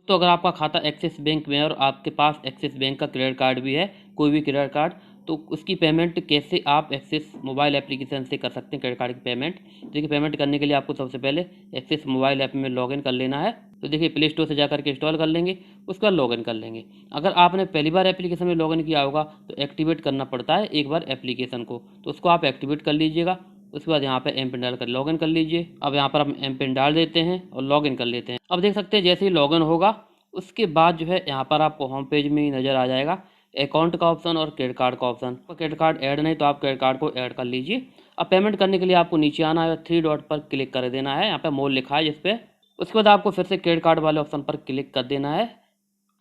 तो अगर आपका खाता एक्सिस बैंक में है और आपके पास एक्सिस बैंक का क्रेडिट कार्ड भी है, कोई भी क्रेडिट कार्ड, तो उसकी पेमेंट कैसे आप एक्सिस मोबाइल एप्लीकेशन से कर सकते हैं क्रेडिट कार्ड की पेमेंट। देखिए, पेमेंट करने के लिए आपको सबसे पहले एक्सिस मोबाइल ऐप में लॉगिन कर लेना है। तो देखिए, प्ले स्टोर से जाकर के इंस्टॉल कर लेंगे, उसके बाद लॉगिन कर लेंगे। अगर आपने पहली बार एप्लीकेशन में लॉगिन किया होगा तो एक्टिवेट करना पड़ता है एक बार एप्लीकेशन को, तो उसको आप एक्टिवेट कर लीजिएगा। उसके बाद यहाँ पे एम पिन डाल कर लॉगिन कर लीजिए। अब यहाँ पर हम एम पिन डाल देते हैं और लॉगिन कर लेते हैं। अब देख सकते हैं जैसे ही लॉगिन होगा उसके बाद जो है यहाँ पर आपको होम पेज में ही नज़र आ जाएगा अकाउंट का ऑप्शन और क्रेडिट कार्ड का ऑप्शन। क्रेडिट कार्ड ऐड नहीं तो आप क्रेडिट कार्ड को ऐड कर लीजिए। अब पेमेंट करने के लिए आपको नीचे आना है, 3 डॉट पर क्लिक कर देना है, यहाँ पे मोर लिखा है जिस पे। उसके बाद आपको फिर से क्रेडिट कार्ड वाले ऑप्शन पर क्लिक कर देना है।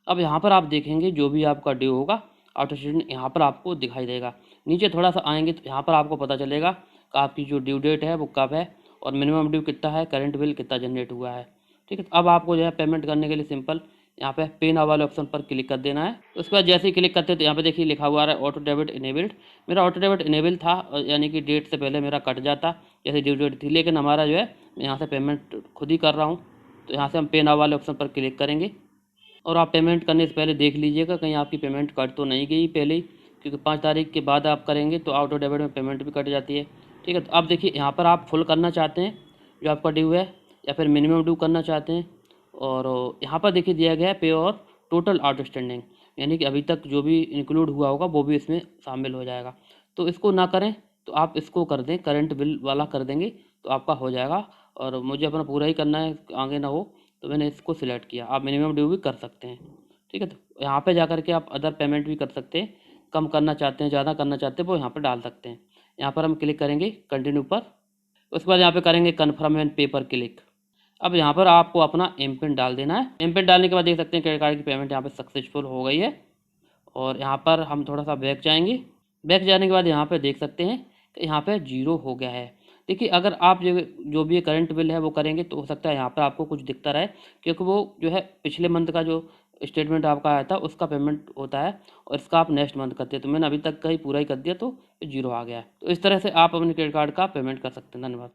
अब यहाँ पर आप देखेंगे जो भी आपका ड्यू होगा आफ्टर स्टेटमेंट यहाँ पर आपको दिखाई देगा। नीचे थोड़ा सा आएंगे तो यहाँ पर आपको पता चलेगा कि आपकी जो ड्यू डेट है वो कब है और मिनिमम ड्यू कितना है, करंट बिल कितना जनरेट हुआ है। ठीक है, तो अब आपको जो है पेमेंट करने के लिए सिंपल यहाँ पे पे नाउ वाले ऑप्शन पर क्लिक कर देना है। उसके बाद जैसे ही क्लिक करते हैं तो यहाँ पे देखिए लिखा हुआ है ऑटो डेबिट इनेबल्ड। मेरा ऑटो डेबिट इनेबल था, यानी कि डेट से पहले मेरा कट जाता जैसे ड्यू डेट थी, लेकिन हमारा जो है मैं यहाँ से पेमेंट खुद ही कर रहा हूँ। तो यहाँ से हम पे नाउ वाले ऑप्शन पर क्लिक करेंगे और आप पेमेंट करने से पहले देख लीजिएगा कहीं आपकी पेमेंट कट तो नहीं गई पहले ही, क्योंकि 5 तारीख के बाद आप करेंगे तो ऑटो डेबिट में पेमेंट भी कट जाती है। ठीक है, तो अब देखिए यहाँ पर आप फुल करना चाहते हैं जो आपका ड्यू है या फिर मिनिमम ड्यू करना चाहते हैं, और यहाँ पर देखिए दिया गया है पे और टोटल आउटस्टैंडिंग, यानी कि अभी तक जो भी इंक्लूड हुआ होगा वो भी इसमें शामिल हो जाएगा। तो इसको ना करें तो आप इसको कर दें, करंट बिल वाला कर देंगे तो आपका हो जाएगा। और मुझे अपना पूरा ही करना है, आगे ना हो, तो मैंने इसको सिलेक्ट किया। आप मिनिमम ड्यू भी कर सकते हैं। ठीक है, तो यहाँ पे जा करके आप अदर पेमेंट भी कर सकते हैं, कम करना चाहते हैं ज़्यादा करना चाहते हैं वो यहाँ पर डाल सकते हैं। यहाँ पर हम क्लिक करेंगे कंटिन्यू पर, उसके बाद यहाँ पे करेंगे कन्फर्म एंड पे पर क्लिक। अब यहाँ पर आपको अपना एम पिन डाल देना है। एम पिन डालने के बाद देख सकते हैं क्रेडिट कार्ड की पेमेंट यहाँ पे सक्सेसफुल हो गई है। और यहाँ पर हम थोड़ा सा बैक जाएंगे। बैक जाने के बाद यहाँ पे देख सकते हैं कि यहाँ पे 0 हो गया है। देखिए, अगर आप जो भी करंट बिल है वो करेंगे तो हो सकता है यहाँ पर आपको कुछ दिखता रहे, क्योंकि वो जो है पिछले मंथ का जो स्टेटमेंट आपका आया था उसका पेमेंट होता है और इसका आप नेक्स्ट मंथ करते हैं। तो मैंने अभी तक का ही पूरा ही कर दिया तो 0 आ गया है। तो इस तरह से आप अपने क्रेडिट कार्ड का पेमेंट कर सकते हैं। धन्यवाद।